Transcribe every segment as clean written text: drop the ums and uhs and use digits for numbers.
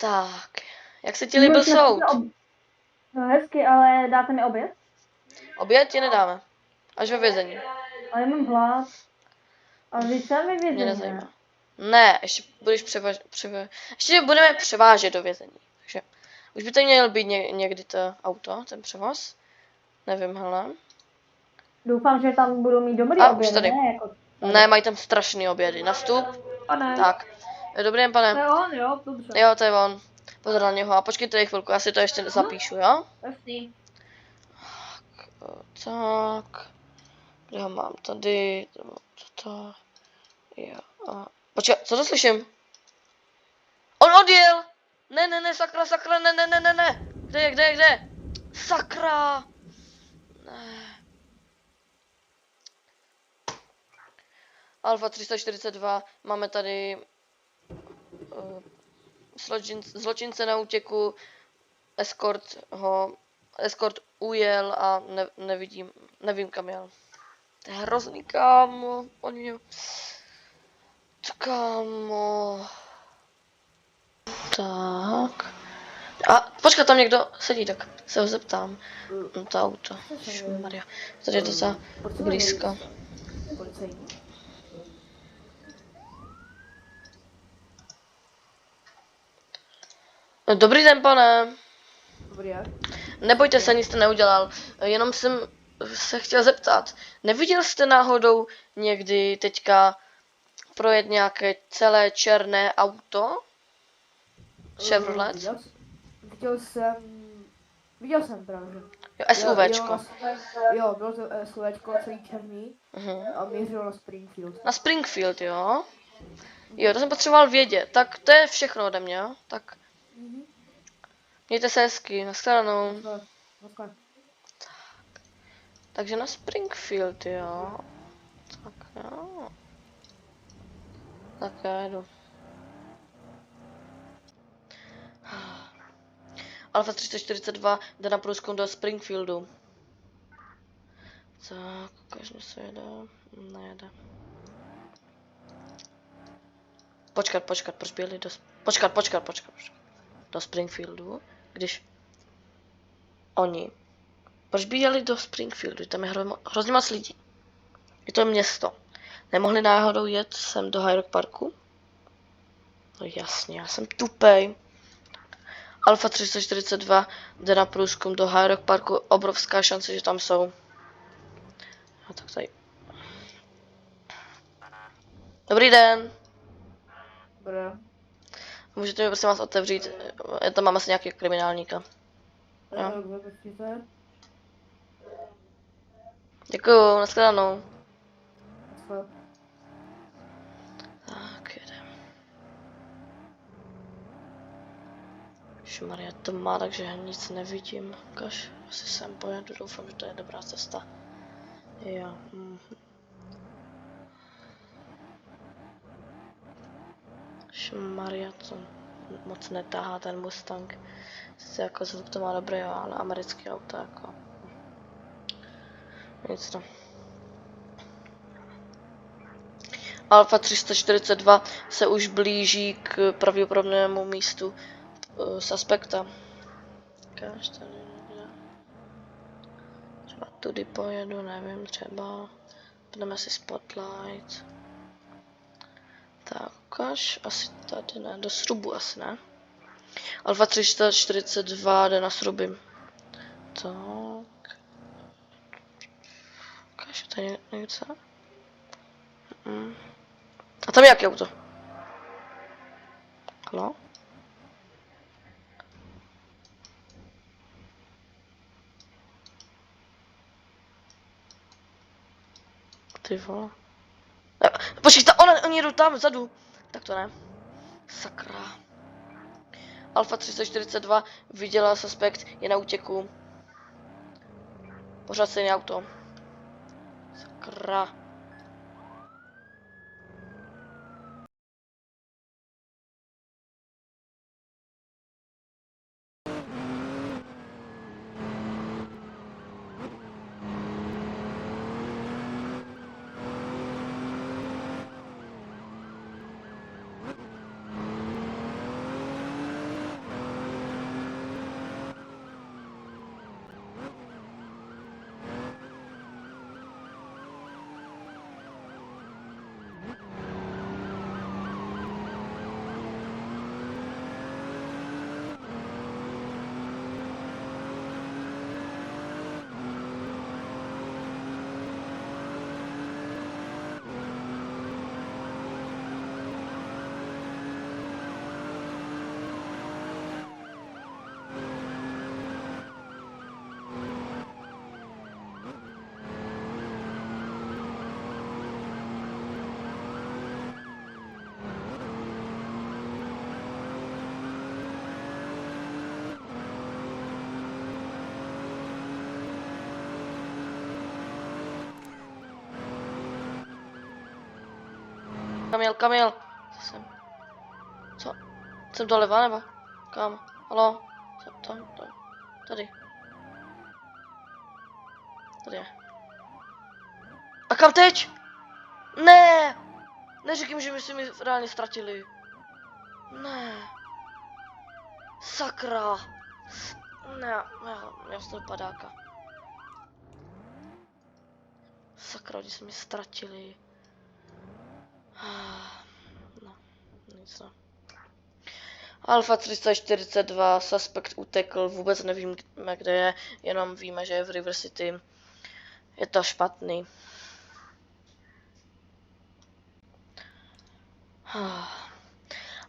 Tak, jak se ti líbil soud? No hezky, ale dáte mi oběd? Oběd ti nedáme. Až ve vězení. Ale mám hlad. Ale vy sami Mě vězení, nezajímá. ne? Ne, ještě budeš ještě budeme převážet do vězení. Takže už by to měl být někdy to auto, ten převoz. Nevím, hele. Doufám, že tam budou mít dobrý A, už obědy, tady. ne? Jako Ne, mají tam strašný obědy. Na vstup. Pane. Tak. Dobrý den, pane. To je on, jo? Dobře. Jo, to je on. Pozor na něho. A počkejte tady chvilku, já si to ještě zapíšu, jo? Jasný. Tak. Kde ho mám? Tady. Toto. Jo. A... Počkej, co to slyším? On odjel! Ne, sakra, ne. Kde je? Sakra! Ne. Alfa 342, máme tady zločince na útěku, escort ujel a nevím kam jel. To je hrozný, kámo, kámo. Tak. A počkat, tam někdo sedí, tak se ho zeptám. To auto. Ježišmarja. Tady je to za blízko. Dobrý den, pane. Dobrý jak? Nebojte se, nic jste neudělal. Jenom jsem se chtěl zeptat. Neviděl jste náhodou někdy teďka projet nějaké celé černé auto? Chevrolet? Viděl jsem právě. Jo, SUVčko. Jo, bylo to SUVčko, celý černý a mířilo na Springfield. Na Springfield, jo? Jo, to jsem potřeboval vědět. Tak to je všechno ode mě, jo? Tak. Mějte se hezky, nashledanou. Takže na Springfield, jo. Tak jo. Tak já jdu. Alfa 342 jde na průzkum do Springfieldu. Tak, ukážme se jede. Nejede. Počkat, proč běli do... Počkat. Do Springfieldu, když... Oni... Proč by jeli do Springfieldu? Tam je hrozně moc lidí. Je to město. Nemohli náhodou jet sem do Hyde Rock Parku? No jasně, já jsem tupej. Alfa 342 jde na průzkum do Hyde Rock Parku. Obrovská šance, že tam jsou. A tak tady. Dobrý den. Dobré. Můžete mi prosím vás otevřít? Já tam mám asi nějaký kriminálníka. Jo. Děkuju, nashledanou. Tak, jedem. Maria to má, takže já nic nevidím. Ukaž, asi sem pojedu, doufám, že to je dobrá cesta. Jo. Maria to moc netáhá ten Mustang. Sice jako zvuk to má dobrý, jo, ale americký auto jako... Nic to. Alfa 342 se už blíží k pravděpodobnému místu suspekta. Ukáž tady někde. Třeba tudy pojedu, nevím, třeba. Půjdeme si Spotlight. Tak, ukáž, asi tady ne, do Srubu asi ne. Alfa 342 jde na Sruby. Tak. Ukáž, tady něco. A tam je jaké auto? Halo? Ty vole. Počkej, oni jedou tam vzadu. Tak to ne. Sakra. Alfa 342 viděla suspekt, je na útěku. Pořád stejné auto. Sakra. Kam jel? Jsem. Co? Jsem doleva nebo? Kam? Halo? Tam. Tady. Tady je. A kam teď? Ne! Neříkám, že my si mi reálně ztratili. Ne. Sakra. Ne, já jsem padáka. Sakra, oni se mi ztratili. No, nic ne. Alfa 342, suspekt utekl, vůbec nevím, kde je, jenom víme, že je v River City. Je to špatný.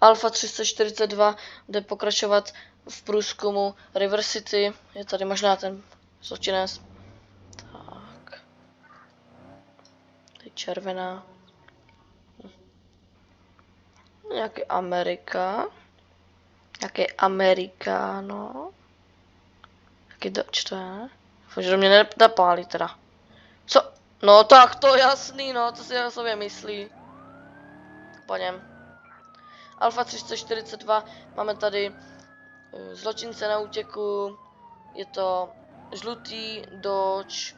Alfa 342 jde pokračovat v průzkumu River City. Je tady možná ten zločinec. Tak. Tady červená. Nějaký Amerikáno. Jaký Dodge to je? Že do mě nepálí teda. Co? No tak to jasný, no, co si o sobě myslí. Po něm. Alfa 342, máme tady zločince na útěku, je to žlutý Dodge,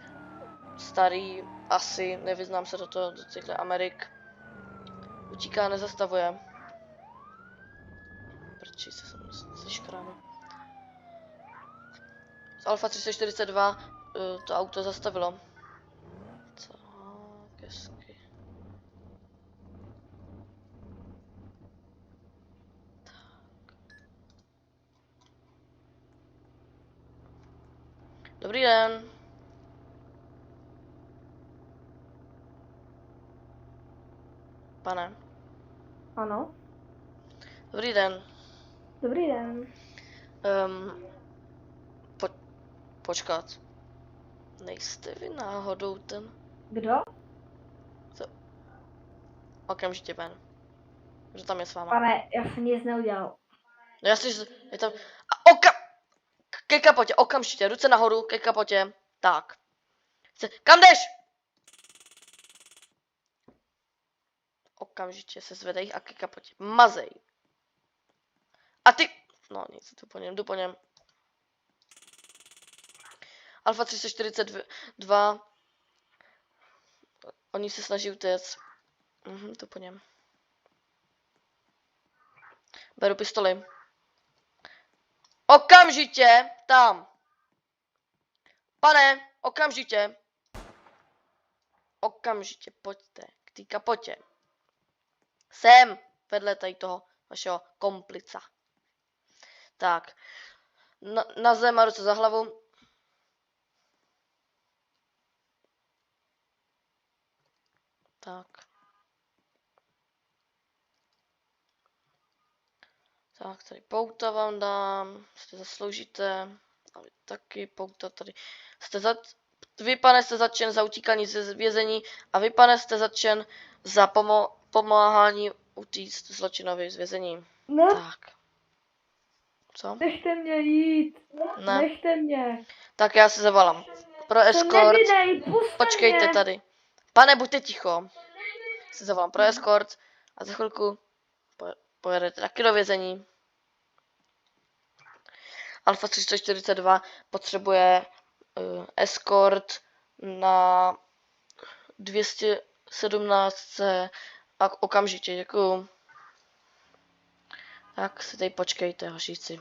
starý, asi, nevyznám se do těchto Amerik. Utíká, nezastavuje. Prčí se škránu. Z Alfa 342 to auto zastavilo. Tak, hezky. Dobrý den. Pane. Ano. Dobrý den. Dobrý den. Počkat. Nejste vy náhodou ten? Kdo? Okamžitě ven. Že tam je s váma. Pane, já jsem nic neudělal. No já si, je tam... A ke kapotě, okamžitě, ruce nahoru, ke kapotě. Tak. Kam jdeš? Okamžitě se zvedej a ke kapotě. Mazej. A ty... No nic, jdu po něm. Alfa 342. Oni se snaží utéct. Jdu po něm. Beru pistoli. Okamžitě tam. Pane, okamžitě. Okamžitě pojďte k té kapotě. Jsem vedle tady toho vašeho komplica. Tak. Na zem a ruce za hlavu. Tak. Tak, tady pouta vám dám. Jste zasloužíte. A vy taky pouta tady. Vy, pane, jste zatčen za utíkání ze vězení a vy, pane, jste zatčen za pomáhání utíct zločinovi z vězení. Ne, Tak. Co? nechte mě jít. Ne. Nechte mě. Tak já se zavolám. Pro To escort. nevinej, pusťte Počkejte mě. tady. Pane, buďte ticho. Se zavolám pro escort a za chvilku pojedete taky do vězení. Alfa 342 potřebuje escort na 217 a okamžitě, děkuju. Tak si tady počkejte, hoříci.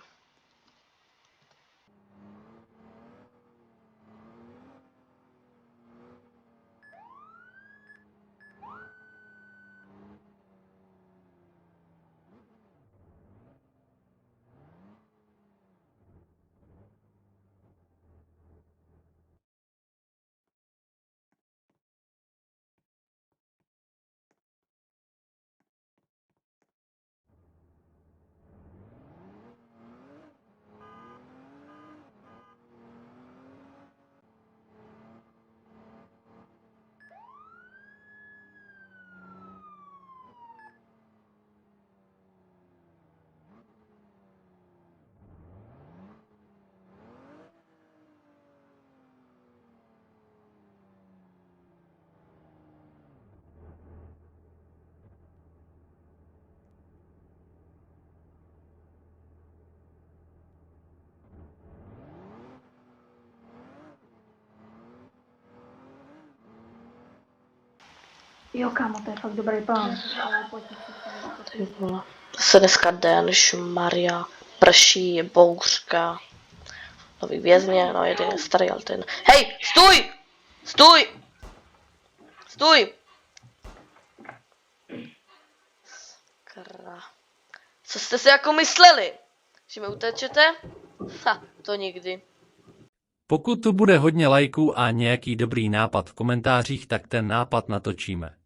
Jo, kámo, to je fakt dobrý plán. Ty vole. Zase dneska den, Maria, prší, je bouřka. Nový vězně, no jeden je starý, ale ten... Hej, stůj! Stůj! Stůj! Sakra. Co jste si jako mysleli? Že mi utečete? Ha, to nikdy. Pokud tu bude hodně lajků a nějaký dobrý nápad v komentářích, tak ten nápad natočíme.